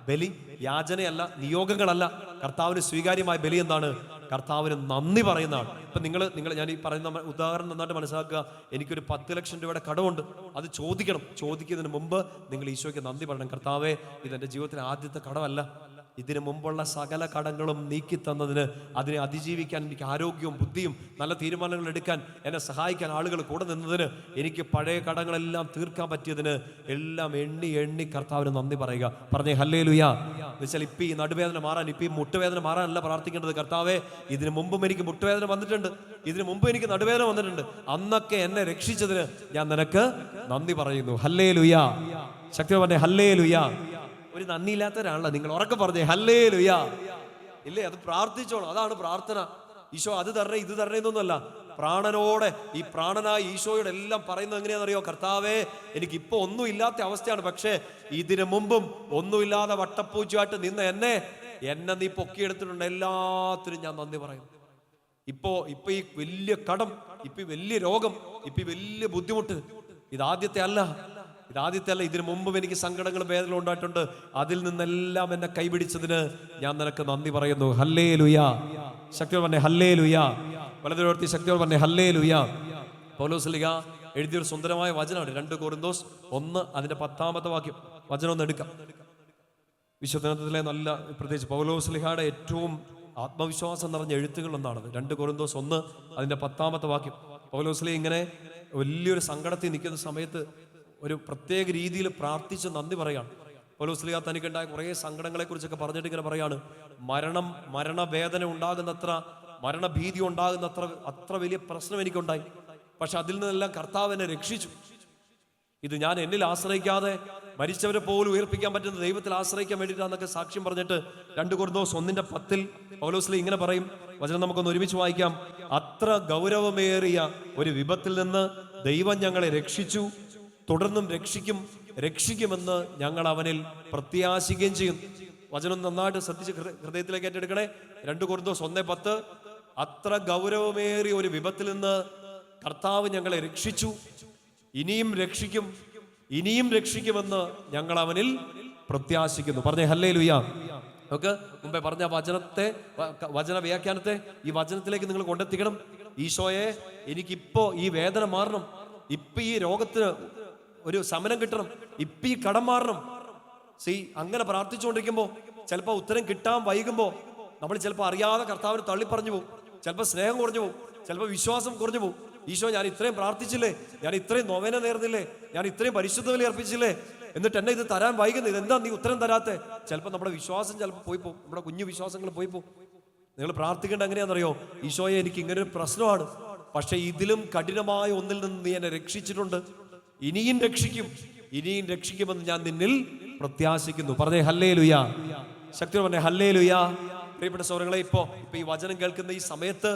Speaker 1: ബലി. യാചനയല്ല, നിയോഗങ്ങളല്ല. കർത്താവിന് സ്വീകാര്യമായ ബലി എന്താണ്? കർത്താവിന് നന്ദി പറയുന്നതാണ്. ഇപ്പൊ നിങ്ങൾ ഞാൻ ഈ പറയുന്ന ഉദാഹരണം നന്നായിട്ട് മനസ്സിലാക്കുക. എനിക്കൊരു 10 ലക്ഷം രൂപയുടെ കടമുണ്ട്, അത് ചോദിക്കണം. ചോദിക്കുന്നതിന് മുമ്പ് നിങ്ങൾ ഈശോയ്ക്ക് നന്ദി പറയണം. കർത്താവേ, ഇതെന്റെ ജീവിതത്തിലെ ആദ്യത്തെ കടമല്ല, ഇതിനു മുമ്പുള്ള സകല കടങ്ങളും നീക്കി തന്നതിന്, അതിനെ അതിജീവിക്കാൻ എനിക്ക് ആരോഗ്യവും ബുദ്ധിയും നല്ല തീരുമാനങ്ങൾ എടുക്കാൻ എന്നെ സഹായിക്കാൻ ആളുകൾ കൂടെ നിന്നതിന്, എനിക്ക് പഴയ കടങ്ങളെല്ലാം തീർക്കാൻ പറ്റിയതിന് എല്ലാം എണ്ണി കർത്താവിന് നന്ദി പറയുക. പറഞ്ഞേ ഹല്ലേലൂയ. എന്നുവെച്ചാൽ ഇപ്പം ഈ നടുവേദന മാറാൻ, ഇപ്പം ഈ മുട്ടുവേദന മാറാനല്ല പ്രാർത്ഥിക്കേണ്ടത്. കർത്താവേ, ഇതിനു മുമ്പും എനിക്ക് മുട്ടുവേദന വന്നിട്ടുണ്ട്, ഇതിനു മുമ്പ് എനിക്ക് നടുവേദന വന്നിട്ടുണ്ട്, അന്നൊക്കെ എന്നെ രക്ഷിച്ചതിന് ഞാൻ നിനക്ക് നന്ദി പറയുന്നു. ഹല്ലേലൂയ. ശക്തി പറഞ്ഞേ ഹല്ലേലൂയ. ഒരു നന്ദിയില്ലാത്തവരാണല്ലോ നിങ്ങൾ. ഉറക്കെ പറഞ്ഞേ ഹല്ലേലൂയ. ഇല്ലേ? അത് പ്രാർത്ഥിച്ചോളൂ, അതാണ് പ്രാർത്ഥന. ഈശോ അത് തരണേ ഇത് തരണേ എന്നൊന്നുമല്ല, പ്രാണനോടെ ഈ പ്രാണനായ ഈശോയോട് എല്ലാം പറയുന്നത് എങ്ങനെയാണെന്നറിയോ? കർത്താവേ, എനിക്കിപ്പോൾ ഒന്നും ഇല്ലാത്ത അവസ്ഥയാണ്, പക്ഷേ ഇതിനു മുമ്പും ഒന്നുമില്ലാതെ വട്ടപ്പൂച്ചയായിട്ട് നിന്ന എന്നെ നീ പൊക്കിയെടുത്തിട്ടുണ്ട്, എല്ലാത്തിനും ഞാൻ നന്ദി പറയും. ഇപ്പൊ ഈ വലിയ കടം, ഇപ്പൊ വലിയ രോഗം, ഇപ്പൊ വലിയ ബുദ്ധിമുട്ട്, ഇതാദ്യത്തെ അല്ല. ഇതിനു മുമ്പും എനിക്ക് സങ്കടങ്ങളും വേദനകളും ഉണ്ടായിട്ടുണ്ട്. അതിൽ നിന്നെല്ലാം എന്നെ കൈപിടിച്ചതിന് ഞാൻ നിനക്ക് നന്ദി പറയുന്നു. ഹല്ലേലൂയ. ശക്തിയോട് പറഞ്ഞേ ഹല്ലേലൂയ. വലതുവർത്തി ശക്തിയോട് പറഞ്ഞേ ഹല്ലേലൂയ. പൗലോസ്ലീഹ എഴുതിയൊരു സുന്ദരമായ വചനമാണ് 2 കൊരിന്തോസ് 1 അതിന്റെ 10ാമത്തെ വാക്യം. വചനം ഒന്ന് എടുക്കാം. വിശുദ്ധത്തിലെ നല്ല, പ്രത്യേകിച്ച് പൗലോസ്ലീഹയുടെ ഏറ്റവും ആത്മവിശ്വാസം നിറഞ്ഞ എഴുത്തുകൾ ഒന്നാണത്. 2 കൊരിന്തോസ് 1 അതിന്റെ 10ാമത്തെ വാക്യം. പൗലോസ്ലീഹ ഇങ്ങനെ വലിയൊരു സങ്കടത്തിൽ നിൽക്കുന്ന സമയത്ത് ഒരു പ്രത്യേക രീതിയിൽ പ്രാർത്ഥിച്ച് നന്ദി പറയാണ്. പൗലോസ്ലീഹ തനിക്കുണ്ടായ കുറേ സങ്കടങ്ങളെ കുറിച്ചൊക്കെ പറഞ്ഞിട്ട് ഇങ്ങനെ പറയാണ്, മരണവേദന ഉണ്ടാകുന്നത്ര, മരണഭീതി ഉണ്ടാകുന്നത്ര അത്ര വലിയ പ്രശ്നം എനിക്കുണ്ടായി, പക്ഷെ അതിൽ നിന്നെല്ലാം കർത്താവ് എന്നെ രക്ഷിച്ചു. ഇത് ഞാൻ എന്നിൽ ആശ്രയിക്കാതെ മരിച്ചവരെ പോലും ഉയർപ്പിക്കാൻ പറ്റുന്ന ദൈവത്തിൽ ആശ്രയിക്കാൻ വേണ്ടിയിട്ടാന്നൊക്കെ സാക്ഷ്യം പറഞ്ഞിട്ട് 2 കൊരിന്തോസ് 1:10 പൗലോസ്ലീഹ ഇങ്ങനെ പറയും. വചനം നമുക്കൊന്ന് ഒരുമിച്ച് വായിക്കാം. അത്ര ഗൗരവമേറിയ ഒരു വിപത്തിൽ നിന്ന് ദൈവം ഞങ്ങളെ രക്ഷിച്ചു, തുടർന്നും രക്ഷിക്കുമെന്ന് ഞങ്ങൾ അവനിൽ പ്രത്യാശിക്കുകയും ചെയ്യും. വചനം നന്നായിട്ട് ശ്രദ്ധിച്ച് ഹൃദയത്തിലേക്ക് ഏറ്റെടുക്കണേ. 2 കൊരിന്തോസ് 1:10 അത്ര ഗൗരവമേറിയ ഒരു വിപത്തിൽ നിന്ന് കർത്താവ് ഞങ്ങളെ രക്ഷിച്ചു, ഇനിയും രക്ഷിക്കും, ഇനിയും രക്ഷിക്കുമെന്ന് ഞങ്ങൾ അവനിൽ പ്രത്യാശിക്കുന്നു. പറഞ്ഞേ ഹല്ലേലൂയ. നമുക്ക് മുമ്പേ പറഞ്ഞ വചന വ്യാഖ്യാനത്തെ ഈ വചനത്തിലേക്ക് നിങ്ങൾ കൊണ്ടെത്തിക്കണം. ഈശോയെ, എനിക്കിപ്പോ ഈ വേദന മാറണം, ഇപ്പൊ ഈ രോഗത്തിന് ഒരു ശമനം കിട്ടണം, ഇപ്പൊ ഈ കടം മാറണം. അങ്ങനെ പ്രാർത്ഥിച്ചുകൊണ്ടിരിക്കുമ്പോ ചിലപ്പോൾ ഉത്തരം കിട്ടാൻ വൈകുമ്പോൾ നമ്മൾ ചിലപ്പോൾ അറിയാതെ കർത്താവിനെ തള്ളിപ്പറഞ്ഞു പോകും. ചിലപ്പോൾ സ്നേഹം കുറഞ്ഞു പോകും, ചിലപ്പോൾ വിശ്വാസം കുറഞ്ഞു പോകും. ഈശോ, ഞാൻ ഇത്രയും പ്രാർത്ഥിച്ചില്ലേ, ഞാൻ ഇത്രയും നൊവേന നേർന്നില്ലേ, ഞാൻ ഇത്രയും പരിശുദ്ധ ബലി അർപ്പിച്ചില്ലേ, എന്നിട്ട് എന്നെ ഇത് തരാൻ വൈകുന്നത്, ഇതെന്താ നീ ഉത്തരം തരാത്തെ? ചിലപ്പോൾ നമ്മുടെ വിശ്വാസം ചിലപ്പോൾ പോയി പോകും, നമ്മുടെ കുഞ്ഞു വിശ്വാസങ്ങൾ പോയി പോകും. നിങ്ങൾ പ്രാർത്ഥിക്കേണ്ട എങ്ങനെയാണെന്നറിയോ? ഈശോയെ, എനിക്ക് ഇങ്ങനെ ഒരു പ്രശ്നമാണ്, പക്ഷെ ഇതിലും കഠിനമായ ഒന്നിൽ നിന്ന് നീ എന്നെ രക്ഷിച്ചിട്ടുണ്ട്, ഇനിയും രക്ഷിക്കുമെന്ന് ഞാൻ നിന്നിൽ പ്രത്യാശിക്കുന്നു. പറഞ്ഞേ ഹല്ലേലൂയ. ശക്തി പറഞ്ഞേ ഹല്ലേലൂയ. പ്രിയപ്പെട്ട സഹോദരങ്ങളെ, ഇപ്പൊ ഈ വചനം കേൾക്കുന്ന ഈ സമയത്ത്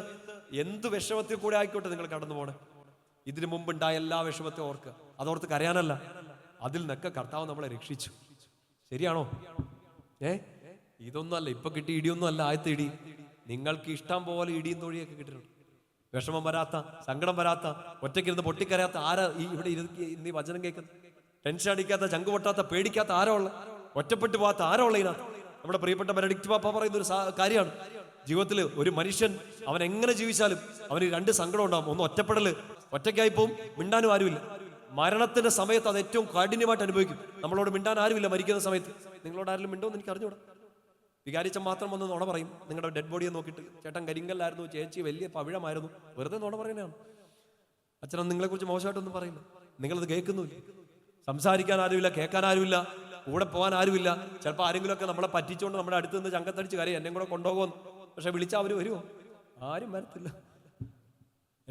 Speaker 1: എന്ത് വിഷമത്തിൽ കൂടെ ആയിക്കോട്ടെ നിങ്ങൾ കടന്നു പോണേ, ഇതിനു മുമ്പ് ഉണ്ടായ എല്ലാ വിഷമത്തെയും ഓർക്കുക. അതോർത്ത് കരയാനല്ല, അതിൽ നിന്നൊക്കെ കർത്താവ് നമ്മളെ രക്ഷിച്ചു. ശരിയാണോ? ഇതൊന്നും അല്ല, ഇപ്പൊ കിട്ടിയ ഇടിയൊന്നും അല്ല ആദ്യത്തെ ഇടി. നിങ്ങൾക്ക് ഇഷ്ടം പോലെ ഇടിയും തൊഴിയൊക്കെ കിട്ടിയിട്ടുണ്ട്. വിഷമം വരാത്ത, സങ്കടം വരാത്ത, ഒറ്റയ്ക്കിരുന്ന് പൊട്ടിക്കരയാത്ത ആരാ ഇവിടെ ഇന്ന് ഈ വചനം കേൾക്കുന്നത്? ടെൻഷൻ അടിക്കാത്ത, ചങ്കു പൊട്ടാത്ത, പേടിക്കാത്ത ആരാ ഉള്ള? ഒറ്റപ്പെട്ടു പോകാത്ത ആരാ ഉള്ള ഇതിനകത്ത്? നമ്മുടെ പ്രിയപ്പെട്ട ബെനഡിക്റ്റ് പാപ്പ പറയുന്ന ഒരു കാര്യമാണ്, ജീവിതത്തിൽ ഒരു മനുഷ്യൻ അവൻ എങ്ങനെ ജീവിച്ചാലും അവന് രണ്ട് സങ്കടം ഉണ്ടാവും. ഒന്ന് ഒറ്റപ്പെടല്, ഒറ്റയ്ക്കായി പോവും, മിണ്ടാനും ആരുമില്ല. മരണത്തിന്റെ സമയത്ത് അത് ഏറ്റവും കാഠിന്യമായിട്ട് അനുഭവിക്കും. നമ്മളോട് മിണ്ടാൻ ആരുമില്ല മരിക്കുന്ന സമയത്ത്. നിങ്ങളോട് ആരെങ്കിലും മിണ്ടോന്ന് എനിക്ക് അറിഞ്ഞൂടാ. വികാരിച്ച മാത്രം വന്ന് നുണ പറയും. നിങ്ങളുടെ ഡെഡ് ബോഡിയെ നോക്കിയിട്ട്, ചേട്ടൻ കരിങ്കല്ലായിരുന്നു, ചേച്ചി വലിയ പവിഴമായിരുന്നു, വെറുതെ നുണ പറയുന്നതാണ്. അച്ഛനും നിങ്ങളെ കുറിച്ച് മോശമായിട്ടൊന്നും പറയില്ല. നിങ്ങളത് കേൾക്കുന്നില്ല. സംസാരിക്കാൻ ആരുമില്ല, കേൾക്കാൻ ആരുമില്ല, കൂടെ പോകാൻ ആരുമില്ല. ചിലപ്പോൾ ആരെങ്കിലുമൊക്കെ നമ്മളെ പറ്റിച്ചുകൊണ്ട് നമ്മുടെ അടുത്ത് നിന്ന് ചങ്കത്തടിച്ച് കരയും, എന്നെ കൂടെ കൊണ്ടുപോകുമെന്ന്. പക്ഷെ വിളിച്ചാൽ അവർ വരുമോ? ആരും വരത്തില്ല.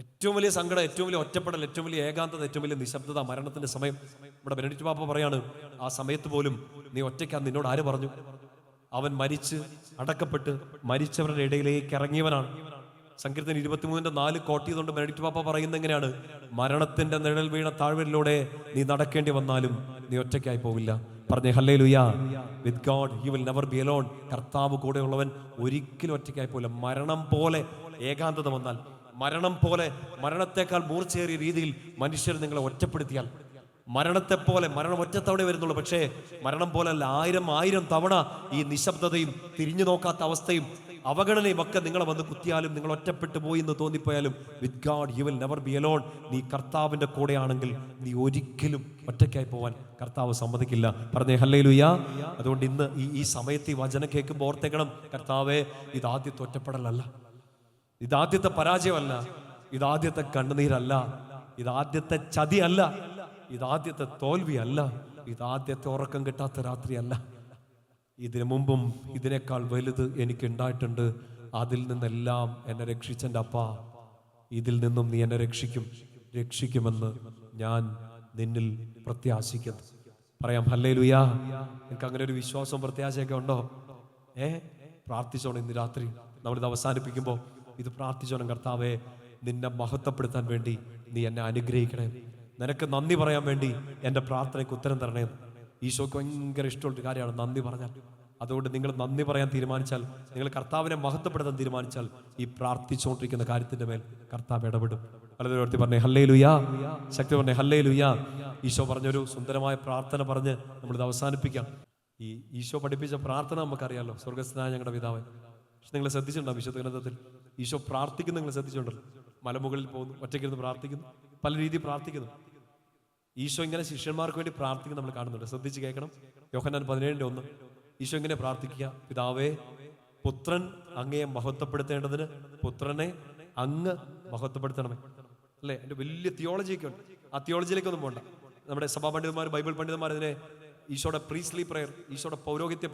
Speaker 1: ഏറ്റവും വലിയ സങ്കടം, ഏറ്റവും വലിയ ഒറ്റപ്പെടൽ, ഏറ്റവും വലിയ ഏകാന്തത, ഏറ്റവും വലിയ നിശബ്ദത മരണത്തിന്റെ സമയം. നമ്മുടെ ബെനഡിക്റ്റ് പാപ്പ പറയാണ്, ആ സമയത്ത് പോലും നീ ഒറ്റയ്ക്കാന്ന് നിന്നോട് ആര് പറഞ്ഞു? അവൻ മരിച്ച് അടക്കപ്പെട്ട് മരിച്ചവരുടെ ഇടയിലേക്ക് ഇറങ്ങിയവനാണ്. സങ്കീർത്തനം 23:4 കോട്ട് ചെയ്തുകൊണ്ട് ബെനഡിക്റ്റ് പാപ്പ പറയുന്നത് എങ്ങനെയാണ്? മരണത്തിന്റെ നിഴൽ വീണ താഴ്വരയിലൂടെ നീ നടക്കേണ്ടി വന്നാലും നീ ഒറ്റയ്ക്കായി പോവില്ല. പറഞ്ഞേ hallelujah. With God he will never be alone. കർത്താവ് കൂടെയുള്ളവൻ ഒരിക്കലും ഒറ്റയ്ക്കായി പോവില്ല. മരണം പോലെ ഏകാന്തത വന്നാൽ, മരണം പോലെ, മരണത്തെക്കാൾ മൂർച്ചയേറിയ രീതിയിൽ മനുഷ്യർ നിങ്ങളെ ഒറ്റപ്പെടുത്തിയാൽ, മരണത്തെപ്പോലെ, മരണം ഒറ്റത്തവണ വരുന്നുള്ളൂ, പക്ഷേ മരണം പോലെ അല്ല, 1000 തവണ ഈ നിശബ്ദതയും തിരിഞ്ഞു നോക്കാത്ത അവസ്ഥയും അവഗണനയും ഒക്കെ നിങ്ങളെ വന്ന് കുത്തിയാലും, നിങ്ങൾ ഒറ്റപ്പെട്ടു പോയി എന്ന് തോന്നിപ്പോയാലും, with God you will never be alone. നീ കർത്താവിന്റെ കൂടെയാണെങ്കിൽ നീ ഒരിക്കലും ഒറ്റയ്ക്കായി പോവാൻ കർത്താവ് സമ്മതിക്കില്ല. പറഞ്ഞേ ഹല്ലേലൂയ. അതുകൊണ്ട് ഇന്ന് ഈ സമയത്ത് ഈ വചനം കേൾക്കുമ്പോൾ ഓർത്തേക്കണം, കർത്താവേ, ഇതാദ്യത്തെ ഒറ്റപ്പെടലല്ല, ഇതാദ്യത്തെ പരാജയമല്ല, ഇതാദ്യത്തെ കണ്ണുനീരല്ല, ഇതാദ്യത്തെ ചതിയല്ല, ഇതാദ്യത്തെ തോൽവിയല്ല, ഇതാദ്യത്തെ ഉറക്കം കിട്ടാത്ത രാത്രിയല്ല. ഇതിനു മുമ്പും ഇതിനേക്കാൾ വലുത് എനിക്ക് ഉണ്ടായിട്ടുണ്ട്. അതിൽ നിന്നെല്ലാം എന്നെ രക്ഷിച്ചെൻ്റെ അപ്പാ, ഇതിൽ നിന്നും നീ എന്നെ രക്ഷിക്കുമെന്ന് ഞാൻ നിന്നിൽ പ്രത്യാശിക്കുന്നു. പറയാം ഹല്ലേലൂയ. നിങ്ങൾക്ക് അങ്ങനെ ഒരു വിശ്വാസവും പ്രത്യാശയൊക്കെ ഉണ്ടോ? പ്രാർത്ഥിച്ചോണം. ഇന്ന് രാത്രി നമ്മളിത് അവസാനിപ്പിക്കുമ്പോൾ ഇത് പ്രാർത്ഥിച്ചോണം. കർത്താവേ, നിന്നെ മഹത്വപ്പെടുത്താൻ വേണ്ടി നീ എന്നെ അനുഗ്രഹിക്കണേ, നിനക്ക് നന്ദി പറയാൻ വേണ്ടി എൻ്റെ പ്രാർത്ഥനയ്ക്ക് ഉത്തരം തരണേ. ഈശോയ്ക്ക് ഭയങ്കര ഇഷ്ടമുള്ളൊരു കാര്യമാണ് നന്ദി പറഞ്ഞാൽ. അതുകൊണ്ട് നിങ്ങൾ നന്ദി പറയാൻ തീരുമാനിച്ചാൽ, നിങ്ങൾ കർത്താവിനെ മഹത്വപ്പെടുത്താൻ തീരുമാനിച്ചാൽ, ഈ പ്രാർത്ഥിച്ചുകൊണ്ടിരിക്കുന്ന കാര്യത്തിന്റെ മേൽ കർത്താവ് ഇടപെടും. പലതരത്തിൽ പറഞ്ഞേ ഹല്ലേലൂയ. ശക്തി പറഞ്ഞേ ഹല്ലേലൂയ. ഈശോ പറഞ്ഞൊരു സുന്ദരമായ പ്രാർത്ഥന പറഞ്ഞ് നമ്മളിത് അവസാനിപ്പിക്കാം. ഈ ഈശോ പഠിപ്പിച്ച പ്രാർത്ഥന നമുക്കറിയാമല്ലോ, സ്വർഗ്ഗസ്ഥനായ ഞങ്ങളുടെ പിതാവേ. പക്ഷെ നിങ്ങൾ ശ്രദ്ധിച്ചിട്ടുണ്ടോ? വിശുദ്ധ ഗ്രന്ഥത്തിൽ ഈശോ പ്രാർത്ഥിക്കുന്ന നിങ്ങൾ ശ്രദ്ധിച്ചിട്ടുണ്ടല്ലോ? മലമുകളിൽ പോകുന്നു, ഒറ്റയ്ക്കിരുന്ന് പ്രാർത്ഥിക്കുന്നു, പല രീതിയിൽ പ്രാർത്ഥിക്കുന്നു. ഈശോ ഇങ്ങനെ ശിഷ്യന്മാർക്ക് വേണ്ടി പ്രാർത്ഥിക്കുന്ന നമ്മൾ കാണുന്നുണ്ട്. ശ്രദ്ധിച്ച് കേൾക്കണം. യോഹന്നാൻ 17:1 ഈശോ ഇങ്ങനെ പ്രാർത്ഥിക്കുക: പിതാവേ, പുത്രൻ അങ്ങയെ മഹത്വപ്പെടുത്തേണ്ടതിന് പുത്രനെ അങ്ങ് മഹത്വപ്പെടുത്തണമേ. അല്ലേ? എൻ്റെ വലിയ തിയോളജിയൊക്കെ ഉണ്ട്. ആ തിയോളജിയിലേക്കൊന്നും പോകണ്ട. നമ്മുടെ സഭാ പണ്ഡിതന്മാർ, ബൈബിൾ പണ്ഡിതന്മാർ ഇതിനെ ഈശോയുടെ പ്രീസ്ലി പ്രയർ, ഈശോയുടെ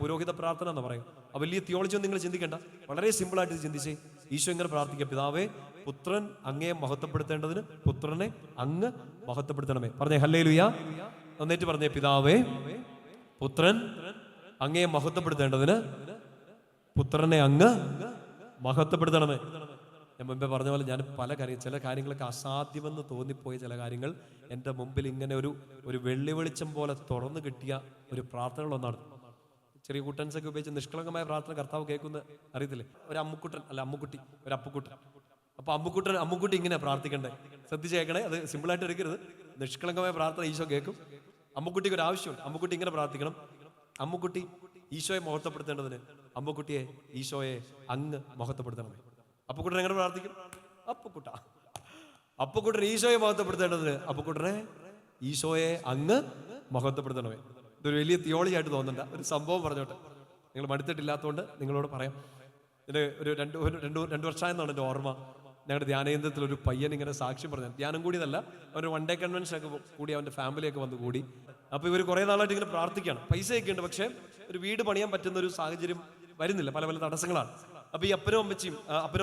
Speaker 1: പുരോഹിത പ്രാർത്ഥന എന്ന് പറയും. ആ വലിയ തിയോളജി ഒന്നും നിങ്ങൾ ചിന്തിക്കേണ്ട. വളരെ സിമ്പിളായിട്ട് ഇത് ചിന്തിച്ചേ. ഈശോ ഇങ്ങനെ പ്രാർത്ഥിക്കുക: പിതാവേ, പുത്രൻ അങ്ങയെ മഹത്വപ്പെടുത്തേണ്ടതിന് പുത്രനെ അങ്ങ് മഹത്വപ്പെടുത്തണമേ. പറഞ്ഞേ ഹല്ലേലൂയ. എന്നിട്ട് പറഞ്ഞേ: പിതാവേ, പുത്രൻ അങ്ങയെ മഹത്വപ്പെടുത്തേണ്ടതിന് പുത്രനെ അങ്ങ് മഹത്വപ്പെടുത്തണമേ. ഞാൻ മുമ്പേ പറഞ്ഞ പോലെ ഞാൻ ചില കാര്യങ്ങളൊക്കെ അസാധ്യമെന്ന് തോന്നിപ്പോയ ചില കാര്യങ്ങൾ എൻ്റെ മുമ്പിൽ ഇങ്ങനെ ഒരു വെള്ളി വെളിച്ചം പോലെ തുറന്നു കിട്ടിയ ഒരു പ്രാർത്ഥനകളൊന്നാണ്. ചെറിയ കുട്ടൻസൊക്കെ ഉപയോഗിച്ച് നിഷ്കളങ്കമായ പ്രാർത്ഥന കർത്താവ് കേൾക്കുന്ന അറിയത്തില്ലേ? ഒരു അമ്മുക്കുട്ടി, ഒരു അപ്പുക്കുട്ടൻ. അപ്പൊ അമ്മുക്കുട്ടി ഇങ്ങനെ പ്രാർത്ഥിക്കണ്ടേ? ശ്രദ്ധിച്ചേക്കണേ, അത് സിമ്പിളായിട്ട് എടുക്കരുത്. നിഷ്കളങ്കമായ പ്രാർത്ഥന ഈശോ കേൾക്കും. അമ്മുക്കുട്ടിക്ക് ഒരു ആവശ്യമുണ്ട്. അമ്മുക്കുട്ടി ഇങ്ങനെ പ്രാർത്ഥിക്കണം. അമ്മുക്കുട്ടി ഈശോയെ മഹത്വപ്പെടുത്തേണ്ടതിന് അമ്മുക്കുട്ടിയെ ഈശോയെ അങ്ങ് മഹത്വപ്പെടുത്തണമേ. അപ്പുക്കുട്ടൻ എങ്ങനെ പ്രാർത്ഥിക്കും? അപ്പുക്കുട്ടൻ ഈശോയെ മഹത്വപ്പെടുത്തേണ്ടതിന് അപ്പുക്കുട്ടനെ ഈശോയെ അങ്ങ് മഹത്വപ്പെടുത്തണമേ. ഇതൊരു വലിയ തിയോളജി ആയിട്ട് തോന്നണ്ട, ഒരു സംഭവം പറഞ്ഞോട്ടെ. നിങ്ങൾ മടുത്തിട്ടില്ലാത്തതുകൊണ്ട് നിങ്ങളോട് പറയാം. ഇതിന് ഒരു രണ്ട് വർഷമായെന്നാണ് എൻ്റെ ഓർമ്മ. ഞങ്ങളുടെ ധ്യാനകേന്ദ്രത്തിൽ ഒരു പയ്യൻ ഇങ്ങനെ സാക്ഷ്യം പറഞ്ഞു. ധ്യാനം കൂടിയതല്ല, അവന് വൺ ഡേ കൺവെൻഷൻ ഒക്കെ കൂടി അവൻ്റെ ഫാമിലിയൊക്കെ വന്ന് കൂടി. അപ്പോൾ ഇവർ കുറേ നാളായിട്ട് ഇങ്ങനെ പ്രാർത്ഥിക്കുകയാണ്. പൈസയൊക്കെ ഉണ്ട്, പക്ഷേ ഒരു വീട് പണിയാൻ പറ്റുന്ന ഒരു സാഹചര്യം വരുന്നില്ല, പല പല തടസ്സങ്ങളാണ്. അപ്പോൾ ഈ അപ്പനും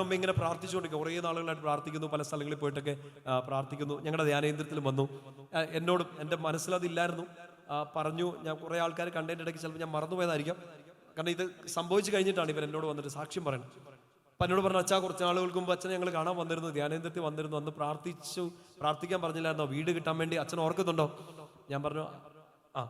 Speaker 1: അമ്മ ഇങ്ങനെ പ്രാർത്ഥിച്ചുകൊണ്ടിരിക്കുക. കുറേ നാളുകളായിട്ട് പ്രാർത്ഥിക്കുന്നു, പല സ്ഥലങ്ങളിൽ പോയിട്ടൊക്കെ പ്രാർത്ഥിക്കുന്നു. ഞങ്ങളുടെ ധ്യാനകേന്ദ്രത്തിൽ വന്നു. എന്നോടും എൻ്റെ മനസ്സിലതില്ലായിരുന്നു, പറഞ്ഞു. ഞാൻ കുറേ ആൾക്കാർ കണ്ടതിൻ്റെ ഇടയ്ക്ക് ചിലപ്പോൾ ഞാൻ മറന്നുപോയതായിരിക്കാം, കാരണം ഇത് സംഭവിച്ചു കഴിഞ്ഞിട്ടാണ് ഇവർ എന്നോട് വന്നിട്ട് സാക്ഷ്യം പറയുന്നത്. അപ്പം എന്നോട് പറഞ്ഞു, അച്ഛാ കുറച്ച് നാളുകൾക്ക് മുമ്പ് അച്ഛനെ ഞങ്ങൾ കാണാൻ വന്നിരുന്നു, ധ്യാനേന്ദ്രത്തിൽ വന്നിരുന്നു, അന്ന് പ്രാർത്ഥിക്കാൻ പറഞ്ഞില്ലായിരുന്നോ വീട് കിട്ടാൻ വേണ്ടി? അച്ഛൻ ഓർക്കുന്നുണ്ടോ? ഞാൻ പറഞ്ഞു ആ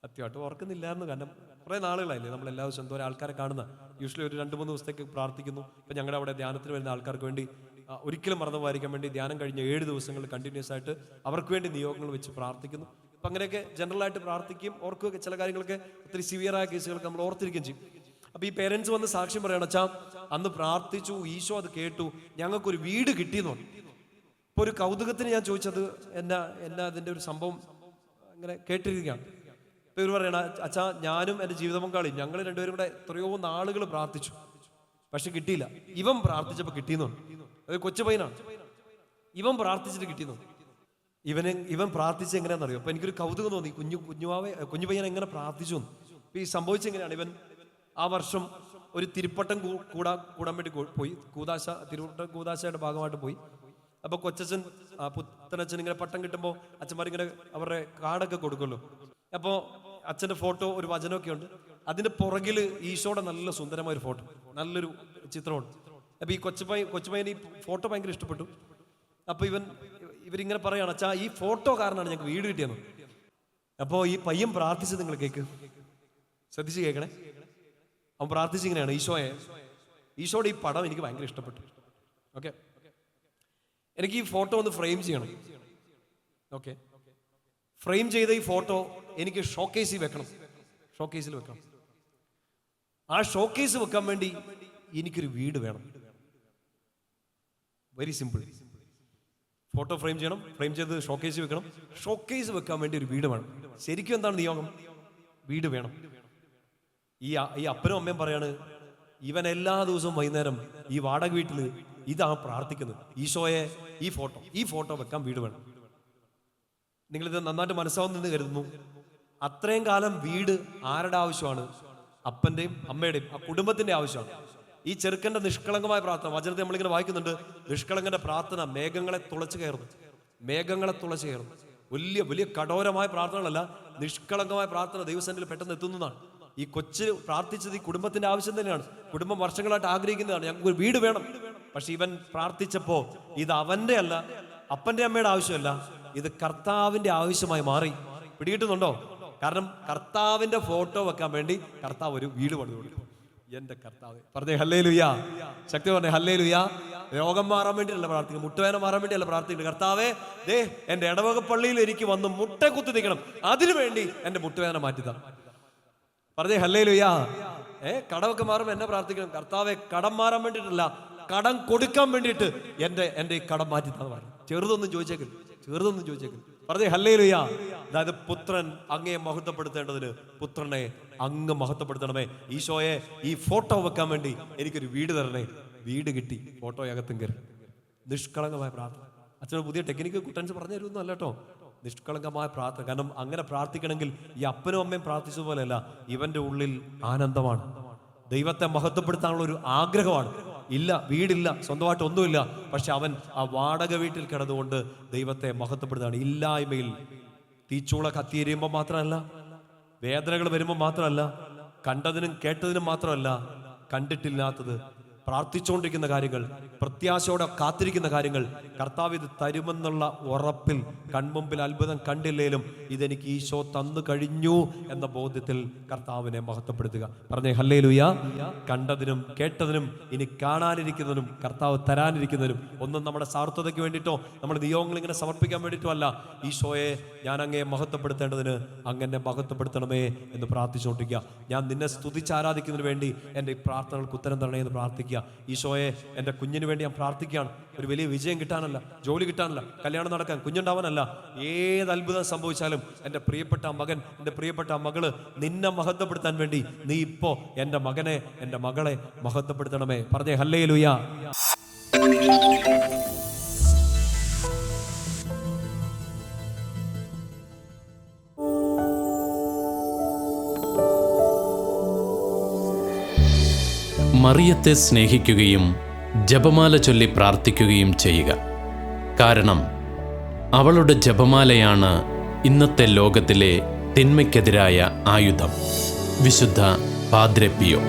Speaker 1: സത്യമായിട്ട് ഓർക്കുന്നില്ലായിരുന്നു, കാരണം കുറേ നാളുകളായില്ലേ നമ്മൾ എല്ലാ ദിവസവും എന്തോ ആൾക്കാരെ കാണുന്ന. യൂഷ്വലി ഒരു 2-3 ദിവസത്തേക്ക് പ്രാർത്ഥിക്കുന്നു. ഇപ്പം ഞങ്ങളുടെ അവിടെ ധ്യാനത്തിന് വരുന്ന ആൾക്കാർക്ക് വേണ്ടി ഒരിക്കലും മറന്നു പോകാതിരിക്കാൻ വേണ്ടി ധ്യാനം കഴിഞ്ഞ 7 ദിവസങ്ങൾ കണ്ടിന്യൂസ് ആയിട്ട് അവർക്ക് വേണ്ടി നിയോഗങ്ങൾ വെച്ച് പ്രാർത്ഥിക്കുന്നു. അപ്പം അങ്ങനെയൊക്കെ ജനറലായിട്ട് പ്രാർത്ഥിക്കുകയും ഓർക്കുകയൊക്കെ, ചില കാര്യങ്ങളൊക്കെ ഒത്തിരി സിവിയറായ കേസുകളൊക്കെ നമ്മൾ ഓർത്തിരിക്കുകയും ചെയ്യും. അപ്പോൾ ഈ പേരൻസ് വന്ന് സാക്ഷ്യം പറയണം, അച്ഛാ അന്ന് പ്രാർത്ഥിച്ചു, ഈശോ അത് കേട്ടു, ഞങ്ങൾക്കൊരു വീട് കിട്ടിയെന്ന് പറഞ്ഞു. ഇപ്പോൾ ഒരു കൗതുകത്തിന് ഞാൻ ചോദിച്ചത് എന്നാ അതിൻ്റെ ഒരു സംഭവം അങ്ങനെ കേട്ടിരിക്കുകയാണ്. ഇപ്പോൾ ഇവർ പറയണ, അച്ഛാ ഞാനും എൻ്റെ ജീവിത പങ്കാളിയും ഞങ്ങൾ രണ്ടുപേരും കൂടെ എത്രയോ നാളുകൾ പ്രാർത്ഥിച്ചു, പക്ഷെ കിട്ടിയില്ല. ഇവൻ പ്രാർത്ഥിച്ചപ്പോൾ കിട്ടിയെന്നു. അത് കൊച്ചു പയ്യനാണ്, ഇവൻ പ്രാർത്ഥിച്ചിട്ട് കിട്ടിയെന്നു. ഇവൻ പ്രാർത്ഥിച്ച് എങ്ങനെയാണെന്നറിയോ? അപ്പോൾ എനിക്കൊരു കൗതുകം തോന്നി, കുഞ്ഞു പയ്യൻ എങ്ങനെ പ്രാർത്ഥിച്ചു എന്ന്. അപ്പോൾ ഈ സംഭവിച്ചെങ്ങനെയാണ്, ഇവൻ ആ വർഷം ഒരു തിരുപ്പട്ടം കൂടാൻ വേണ്ടി പോയി. തിരുപ്പട്ടം കൂതാശയുടെ ഭാഗമായിട്ട് പോയി. അപ്പോൾ കൊച്ചച്ഛൻ പുത്തനച്ഛൻ ഇങ്ങനെ പട്ടം കിട്ടുമ്പോൾ അച്ഛന്മാരിങ്ങനെ അവരുടെ കാർഡൊക്കെ കൊടുക്കുമല്ലോ. അപ്പോൾ അച്ഛൻ്റെ ഫോട്ടോ, ഒരു വചനമൊക്കെ ഉണ്ട്. അതിൻ്റെ പുറകിൽ ഈശോയുടെ നല്ല സുന്ദരമായ ഒരു ഫോട്ടോ, നല്ലൊരു ചിത്രമുണ്ട്. അപ്പോൾ ഈ കൊച്ചുപയ്യന് ഈ ഫോട്ടോ ഭയങ്കര ഇഷ്ടപ്പെട്ടു. അപ്പോൾ ഇവരിങ്ങനെ പറയാണ്, അച്ഛാ ഈ ഫോട്ടോ കാരണമാണ് ഞങ്ങൾക്ക് വീട് കിട്ടിയെന്ന്. അപ്പോൾ ഈ പയ്യൻ പ്രാർത്ഥിച്ചത് നിങ്ങൾ ശ്രദ്ധിച്ച് കേൾക്കണേ. അവൻ പ്രാർത്ഥിച്ചിങ്ങനെയാണ്, ഈശോയുടെ ഈ പടം എനിക്ക് ഭയങ്കര ഇഷ്ടപ്പെട്ടു. ഓക്കെ, എനിക്ക് ഈ ഫോട്ടോ ഒന്ന് ഫ്രെയിം ചെയ്യണം. ഓക്കെ, ഫ്രെയിം ചെയ്ത ഈ ഫോട്ടോ എനിക്ക് ഷോക്കേസിൽ വെക്കണം. ആ ഷോക്കേസ് വെക്കാൻ വേണ്ടി എനിക്കൊരു വീട് വേണം. Very simple. ഫോട്ടോ ഫ്രെയിം ചെയ്യണം, ഫ്രെയിം ചെയ്ത് ഷോക്കേസ് വെക്കണം. ഷോക്കേസ് വെക്കാൻ വേണ്ടി ഒരു വീട് വേണം. ശരിക്കും എന്താണ് നിയോഗം? വീട് വേണം. ഈ അപ്പനും അമ്മയും പറയാണ്, ഇവൻ എല്ലാ ദിവസവും വൈകുന്നേരം ഈ വാടക വീട്ടിൽ ഇതാണ് പ്രാർത്ഥിക്കുന്നത്, ഈശോയെ ഈ ഫോട്ടോ വെക്കാൻ വീട് വേണം. നിങ്ങളിത് നന്നായിട്ട് മനസ്സാവുന്നെന്ന് കരുതുന്നു. അത്രയും കാലം വീട് ആരുടെ ആവശ്യമാണ്? അപ്പന്റെയും അമ്മയുടെയും ആ കുടുംബത്തിന്റെ ആവശ്യമാണ്. ഈ ചെറുക്കന്റെ നിഷ്കളങ്കമായ പ്രാർത്ഥന, വചനത്തെ നമ്മളിങ്ങനെ വായിക്കുന്നുണ്ട്. നിഷ്കളങ്കന്റെ പ്രാർത്ഥന മേഘങ്ങളെ തുളച്ചു കയറുന്നു. വലിയ വലിയ കഠോരമായ പ്രാർത്ഥനകളല്ല, നിഷ്കളങ്കമായ പ്രാർത്ഥന ദൈവസന്നിധിയിൽ പെട്ടെന്ന് എത്തുന്നതാണ്. ഈ കൊച്ച് പ്രാർത്ഥിച്ചത് ഈ കുടുംബത്തിന്റെ ആവശ്യം തന്നെയാണ്. കുടുംബം വർഷങ്ങളായിട്ട് ആഗ്രഹിക്കുന്നതാണ്, ഞങ്ങൾക്ക് ഒരു വീട് വേണം. പക്ഷെ ഇവൻ പ്രാർത്ഥിച്ചപ്പോ ഇത് അവന്റെ അല്ല, അപ്പന്റെ അമ്മയുടെ ആവശ്യമല്ല, ഇത് കർത്താവിന്റെ ആവശ്യമായി മാറി. പിടികിട്ടുന്നുണ്ടോ? കാരണം കർത്താവിന്റെ ഫോട്ടോ വെക്കാൻ വേണ്ടി കർത്താവ് ഒരു വീട് പണിതു കൊടുക്കും. എന്റെ കർത്താവ് പറഞ്ഞേ ഹല്ലേലൂയ, ശക്തി പറഞ്ഞേ ഹല്ലേലൂയ. രോഗം മാറാൻ വേണ്ടിയല്ല പ്രാർത്ഥിക്കുന്നത്, മുട്ടുവേദന മാറാൻ വേണ്ടിയല്ല പ്രാർത്ഥിക്കുന്നത്. കർത്താവേ ദേ എന്റെ ഇടവക പള്ളിയിൽ എനിക്ക് വന്ന് മുട്ട കുത്തി നിൽക്കണം, അതിനു വേണ്ടി എന്റെ മുട്ടുവേദന മാറ്റിത്താ. പറഞ്ഞേ ഹല്ലേലൂയ. കടമൊക്കെ മാറുമ്പോൾ എന്നെ പ്രാർത്ഥിക്കണം, കർത്താവെ കടം മാറാൻ വേണ്ടിയിട്ടല്ല, കടം കൊടുക്കാൻ വേണ്ടിയിട്ട് എന്റെ ഈ കടം മാറ്റിത്താന്ന് പറഞ്ഞു. ചെറുതൊന്നും ചോദിച്ചേക്കും. പറഞ്ഞേ ഹല്ലേലൂയ. അതായത് പുത്രൻ അങ്ങയെ മഹത്വപ്പെടുത്തേണ്ടതിന് പുത്രനെ അങ്ങ് മഹത്വപ്പെടുത്തണമേ. ഈശോയെ ഈ ഫോട്ടോ വെക്കാൻ വേണ്ടി എനിക്കൊരു വീട് തരണേ. വീട് കിട്ടി, ഫോട്ടോ അകത്തും കയറി. നിഷ്കളങ്കമായ പ്രാർത്ഥന. അച്ഛനോട് പുതിയ ടെക്നിക്ക് കുട്ടൻസ് പറഞ്ഞു തരുമെന്നല്ല കേട്ടോ, നിഷ്കളങ്കമായ പ്രാർത്ഥന. കാരണം അങ്ങനെ പ്രാർത്ഥിക്കണമെങ്കിൽ ഈ അപ്പനും അമ്മയും പ്രാർത്ഥിച്ചതുപോലെയല്ല, ഇവന്റെ ഉള്ളിൽ ആനന്ദമാണ്, ദൈവത്തെ മഹത്വപ്പെടുത്താനുള്ള ഒരു ആഗ്രഹമാണ്. ഇല്ല, വീടില്ല, സ്വന്തമായിട്ട് ഒന്നുമില്ല, പക്ഷെ അവൻ ആ വാടക വീട്ടിൽ കിടന്നുകൊണ്ട് ദൈവത്തെ മഹത്വപ്പെടുത്താണ്. ഇല്ലായ്മയിൽ തീച്ചൂള കത്തിയെരിയുമ്പോൾ മാത്രമല്ല, വേദനകൾ വരുമ്പോൾ മാത്രമല്ല, കണ്ടതിനും കേട്ടതിനും മാത്രമല്ല, കണ്ടിട്ടില്ലാത്തത് പ്രാർത്ഥിച്ചുകൊണ്ടിരിക്കുന്ന കാര്യങ്ങൾ, പ്രത്യാശയോടെ കാത്തിരിക്കുന്ന കാര്യങ്ങൾ, കർത്താവ് ഇത് തരുമെന്നുള്ള ഉറപ്പിൽ, കൺമുമ്പിൽ അത്ഭുതം കണ്ടില്ലേലും ഇതെനിക്ക് ഈശോ തന്നു കഴിഞ്ഞു എന്ന ബോധ്യത്തിൽ കർത്താവിനെ മഹത്വപ്പെടുത്തുക. പറഞ്ഞേ ഹല്ലേലൂയ. കണ്ടതിനും കേട്ടതിനും ഇനി കാണാനിരിക്കുന്നതിനും കർത്താവ് തരാനിരിക്കുന്നതിനും ഒന്നും നമ്മുടെ സ്വാർത്ഥതയ്ക്ക് വേണ്ടിയിട്ടോ നമ്മുടെ നിയോഗങ്ങൾ ഇങ്ങനെ സമർപ്പിക്കാൻ വേണ്ടിയിട്ടോ അല്ല. ഈശോയെ, ഞാൻ അങ്ങയെ മഹത്വപ്പെടുത്തേണ്ടതിന് അങ്ങനെ മഹത്വപ്പെടുത്തണമേ എന്ന് പ്രാർത്ഥിച്ചുകൊണ്ടിരിക്കുക. ഞാൻ നിന്നെ സ്തുതിച്ച് ആരാധിക്കുന്നതിന് വേണ്ടി എൻ്റെ പ്രാർത്ഥനകൾക്ക് ഉത്തരം തരണേ എന്ന് പ്രാർത്ഥിക്കുക. ഈശോയെ, എൻ്റെ കുഞ്ഞിന് വേണ്ടി ഞാൻ പ്രാർത്ഥിക്കുകയാണ്. ഒരു വലിയ വിജയം കിട്ടാനല്ല, ജോലി കിട്ടാനല്ല, കല്യാണം നടക്കാൻ, കുഞ്ഞുണ്ടാവാനല്ല. ഏത് അത്ഭുതം സംഭവിച്ചാലും എൻ്റെ പ്രിയപ്പെട്ട മകൻ, എൻ്റെ പ്രിയപ്പെട്ട മകള് നിന്നെ മഹത്വപ്പെടുത്താൻ വേണ്ടി നീ ഇപ്പോ എൻ്റെ മകനെ, എൻ്റെ മകളെ മഹത്വപ്പെടുത്തണമേ. പറഞ്ഞേ ഹല്ലേലൂയ.
Speaker 2: മറിയത്തെ സ്നേഹിക്കുകയും ജപമാല ചൊല്ലി പ്രാർത്ഥിക്കുകയും ചെയ്യുക. കാരണം അവളുടെ ജപമാലയാണ് ഇന്നത്തെ ലോകത്തിലെ തിന്മയ്ക്കെതിരായ ആയുധം. വിശുദ്ധ പാദ്രെ പിയോ.